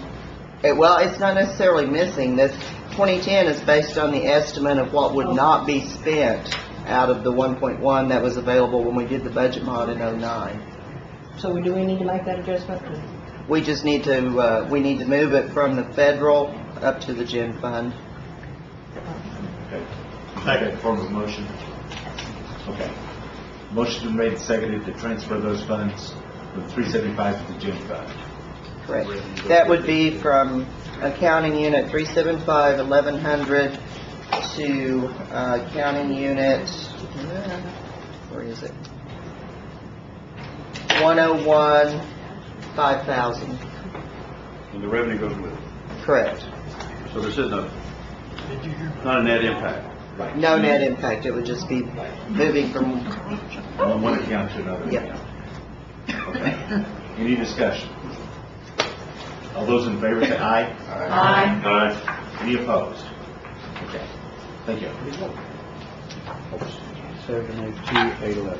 Well, it's not necessarily missing. This 2010 is based on the estimate of what would not be spent out of the 1.1 that was available when we did the budget mod in 09. So do we need to make that adjustment? We just need to move it from the federal up to the Gen Fund. Okay. Second form of motion. Okay. Motion been made and seconded to transfer those funds from 375 to the Gen Fund. Correct. That would be from accounting unit 375, 1100 to accounting unit, where is it? 101, 5,000. And the revenue goes with it. Correct. So this is not a net impact. No net impact. It would just be moving from, From one account to another Yep. account. Okay. Any discussion? All those in favor say aye. Aye. Any opposed? Okay. Thank you. 782,811.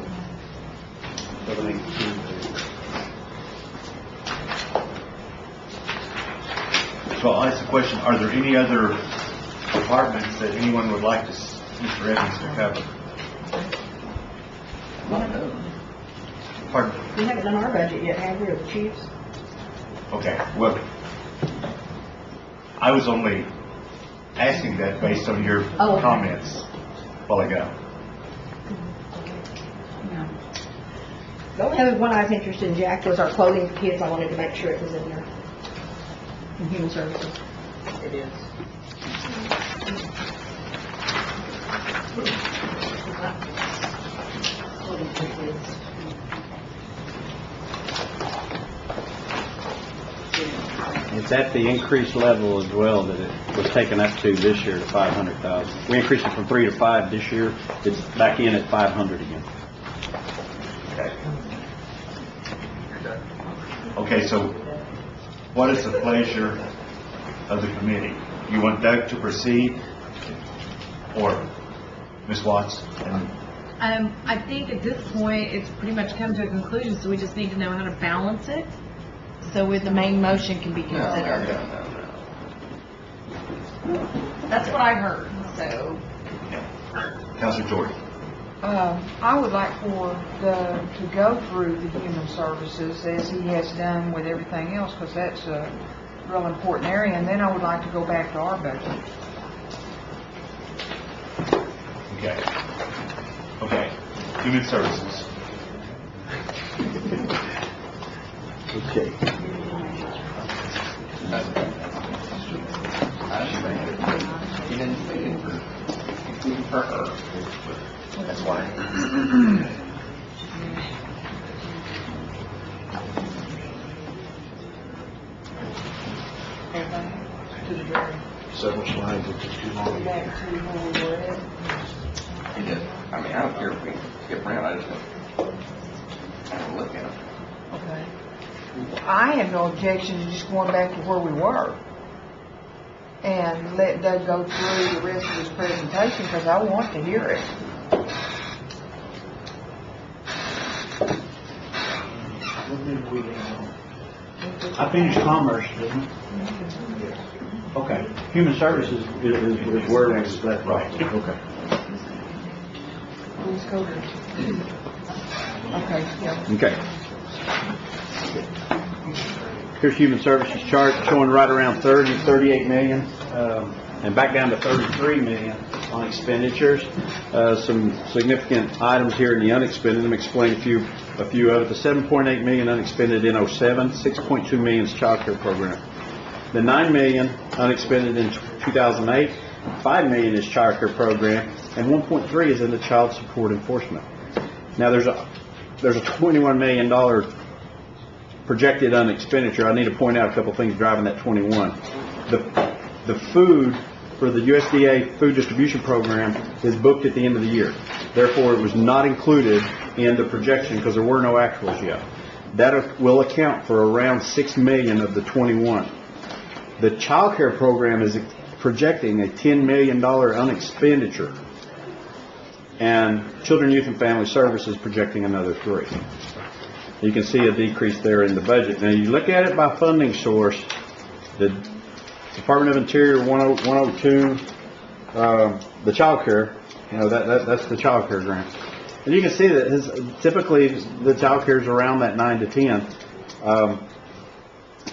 782,811. So I'll ask the question, are there any other departments that anyone would like Mr. Evans to cover? Pardon? We haven't done our budget yet, have we, or the chiefs? Okay, well, I was only asking that based on your Oh, okay. comments a while ago. The only other one I was interested in, Jack, was our clothing for kids. I wanted to make sure it was in there. In human services. it is. Clothing for kids. It's at the increased level as well that it was taken up to this year to 500,000. We increased it from 3 to 5 this year. It's back in at 500 again. Okay. Okay, so what is the pleasure of the committee? You want Doug to proceed or Ms. Watts? I think at this point, it's pretty much come to a conclusion, so we just need to know how to balance it, so with the main motion can be considered. That's what I heard, so. Councilor Jordan. I would like to go through the human services as he has done with everything else, because that's a real important area, and then I would like to go back to our budget. Okay. Okay. Human services. Okay. That's why. To the very Several slides, it's just too long. back to where we were at. I mean, I don't care if we skip around, I just want to look at it. Okay. I have no objection to just going back to where we were and let Doug go through the rest of his presentation, because I want to hear it. I finished commerce, didn't I? Okay. Human services is where that's right. Okay. Please go to. Okay, yeah. Okay. Here's human services chart showing right around 38 million, and back down to 33 million on expenditures. Some significant items here in the unexpended. Let me explain a few of it. The 7.8 million unexpended in 07, 6.2 million is child care program. The 9 million unexpended in 2008, 5 million is child care program, and 1.3 is in the child support enforcement. Now there's a $21 million projected unexpenditure. I need to point out a couple things driving that 21. The food for the USDA food distribution program is booked at the end of the year. Therefore, it was not included in the projection because there were no actuals yet. That will account for around 6 million of the 21. The child care program is projecting a $10 million unexpenditure, and Children, Youth, and Family Services projecting another 3. You can see a decrease there in the budget. Now, you look at it by funding source, the Department of Interior 102, the child care, that's the child care grant. And you can see that typically the child care is around that 9 to 10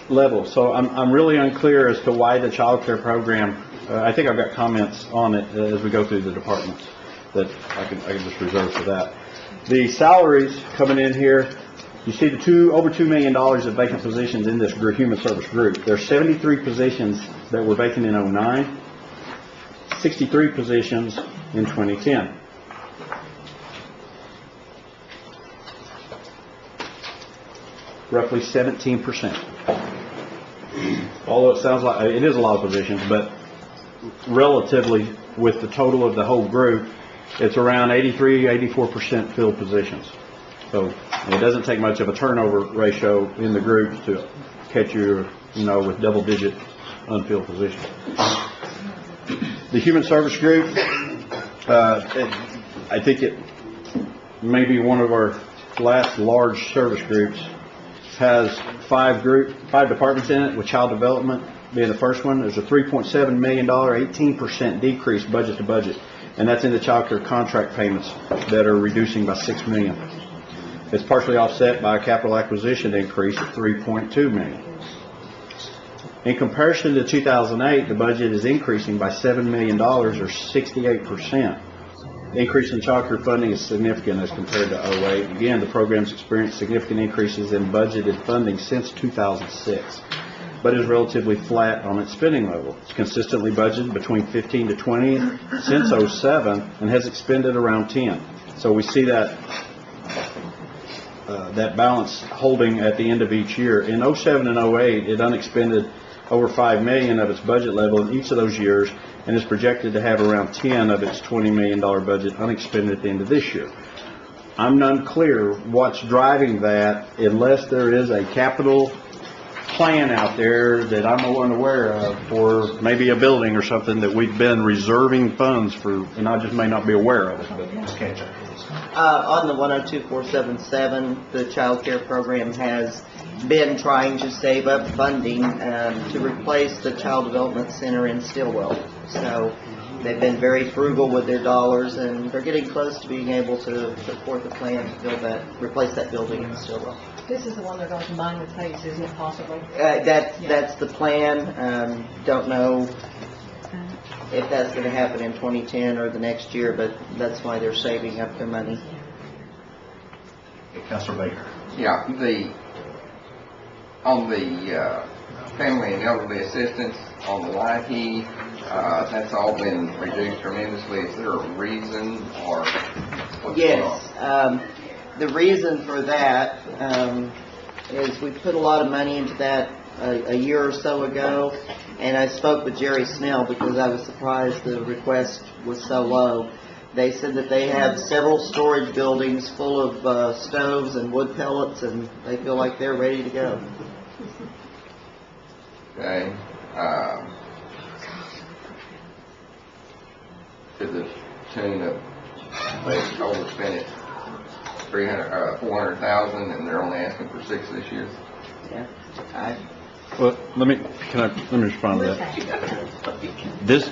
level. So I'm really unclear as to why the child care program, I think I've got comments on it as we go through the departments that I can just reserve for that. The salaries coming in here, You see the over $2 million of vacant positions in this human service group. There's 73 positions that were vacant in 2009, 63 positions in 2010. Roughly 17%. Although it sounds like it is a lot of positions, but relatively with the total of the whole group, it's around 83-84% filled positions. So it doesn't take much of a turnover ratio in the groups to catch you, with double-digit unfilled positions. The human service group, I think it may be one of our last large service groups, has five departments in it, with child development being the first one. There's a $3.7 million, 18% decrease budget to budget, and that's in the child care contract payments that are reducing by $6 million. It's partially offset by a capital acquisition increase of $3.2 million. In comparison to 2008, the budget is increasing by $7 million, or 68%. The increase in child care funding is significant as compared to 2008. Again, the program's experienced significant increases in budgeted funding since 2006, but is relatively flat on its spending level. It's consistently budgeted between 15 to 20 since 2007 and has expended around 10. So we see that balance holding at the end of each year. In 2007 and 2008, it unexpended over $5 million of its budget level in each of those years, and is projected to have around 10 of its $20 million budget unexpended at the end of this year. I'm unclear what's driving that, unless there is a capital plan out there that I'm unaware of for maybe a building or something that we've been reserving funds for, and I just may not be aware of it. But On the 102477, the child care program has been trying to save up funding to replace the Child Development Center in Stillwell. So they've been very frugal with their dollars, and they're getting close to being able to put forth a plan to replace that building in Stillwell. This is the one they're going to combine with Hayes, isn't it, possibly? That's the plan. Don't know if that's going to happen in 2010 or the next year, but that's why they're saving up their money. Councilor Baker. Yeah, on the family and elderly assistance on the LIHEAP, that's all been reduced tremendously. Is there a reason, or what's going on? Yes. The reason for that is we put a lot of money into that a year or so ago, and I spoke with Jerry Snell because I was surprised the request was so low. They said that they have several storage buildings full of stoves and wood pellets, and they feel like they're ready to go. Okay. To the tune of, they overspent it $400,000, and they're only asking for 6 this year. Yeah. Well, let me respond to that. This,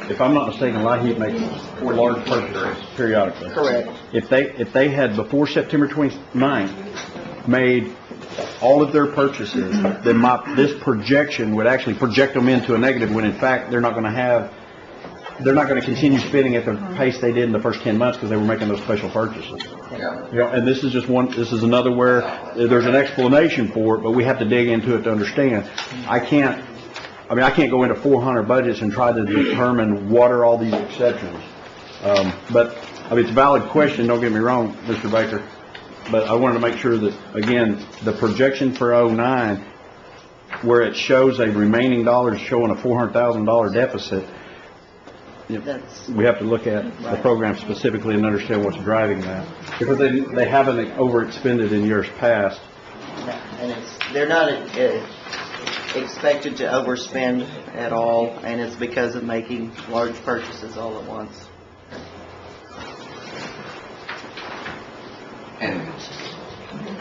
if I'm not mistaken, LIHEAP makes large purchases periodically. Correct. If they had before September 29th made all of their purchases, then this projection would actually project them into a negative, when in fact they're not going to continue spending at the pace they did in the first 10 months because they were making those special purchases. Yeah. And this is another where there's an explanation for it, but we have to dig into it to understand. I can't go into 400 budgets and try to determine what are all these exceptions. But it's a valid question, don't get me wrong, Mr. Baker. But I wanted to make sure that, again, the projection for 2009, where it shows a remaining dollars showing a $400,000 deficit, we have to look at the program specifically and understand what's driving that, because they haven't overexpended in years past. And they're not expected to overspend at all, and it's because of making large purchases all at once. And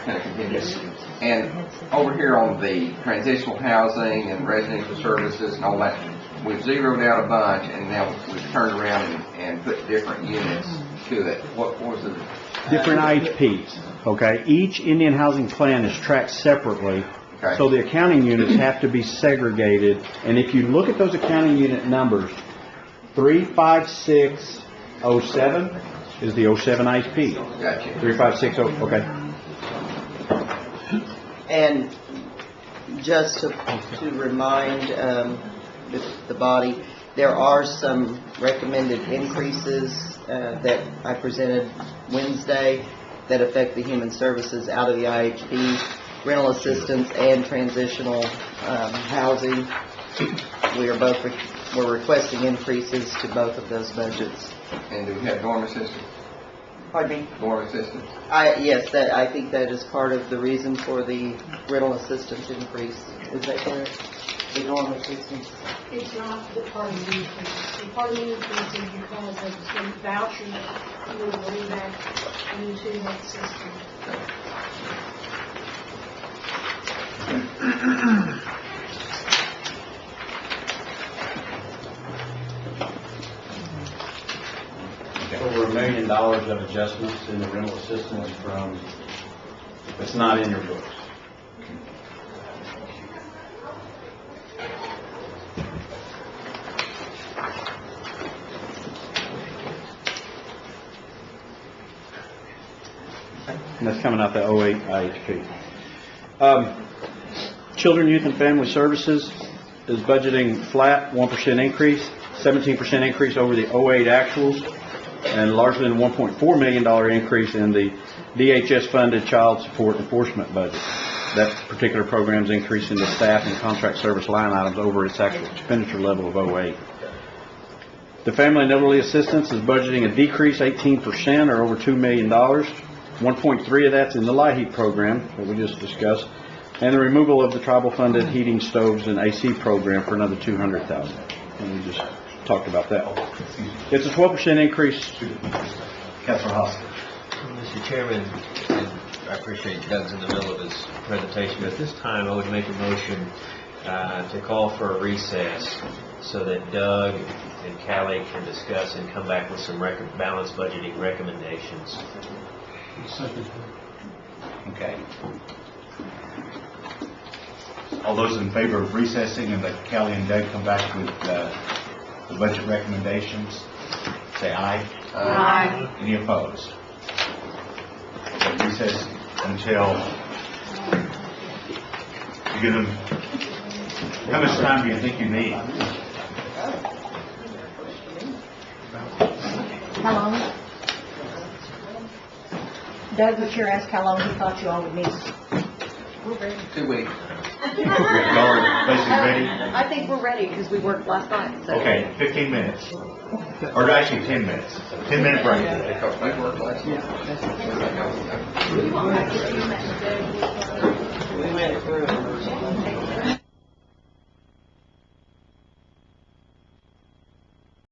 kind of continues. And over here on the transitional housing and residential services and all that, we've zeroed out a bunch, and now we've turned around and put different units to it. What was it? Different IHPs, okay? Each Indian housing plan is tracked separately, Okay. so the accounting units have to be segregated. And if you look at those accounting unit numbers, 35607 is the 07 IHP. Gotcha. 3560, okay. And just to remind the body, there are some recommended increases that I presented Wednesday that affect the human services out of the IHP, rental assistance and transitional housing. We're requesting increases to both of those budgets. And do we have dorm assistance? Pardon me? Dorm assistance? Yes, I think that is part of the reason for the rental assistance increase. Is that correct? The dorm assistance? It's not the part of the increase. The part of the increase is because of the state voucher that we're going back into that system. Over $1 million of adjustments in the rental assistance from, it's not in your books. And that's coming out the 08 IHP. Children, Youth, and Family Services is budgeting flat, 1% increase, 17% increase over the 08 actuals, and largely than $1.4 million increase in the DHS-funded child support enforcement budget. That particular program's increasing the staff and contract service line items over its actual expenditure level of 08. The Family and Elderly Assistance is budgeting a decrease 18% or over $2 million. 1.3 of that's in the LIHEAP program that we just discussed, and the removal of the tribal-funded heating stoves and AC program for another $200,000. And we just talked about that. It's a 12% increase. Councilor Hoskin. Mr. Chairman, and I appreciate Doug's in the middle of his presentation, but at this time I would make a motion to call for a recess so that Doug and Callie can discuss and come back with some balanced budgeting recommendations. Okay. All those in favor of recessing and that Callie and Doug come back with the budget recommendations, say aye. Aye. Any opposed? So recess until you give them. How much time do you think you need? How long? Doug was here, asked how long he thought you all would need. 2 weeks. Y'all are basically ready? I think we're ready because we worked last night, so. Okay, 15 minutes. Or actually 10 minutes. 10-minute break. Because they worked last night. We went through it.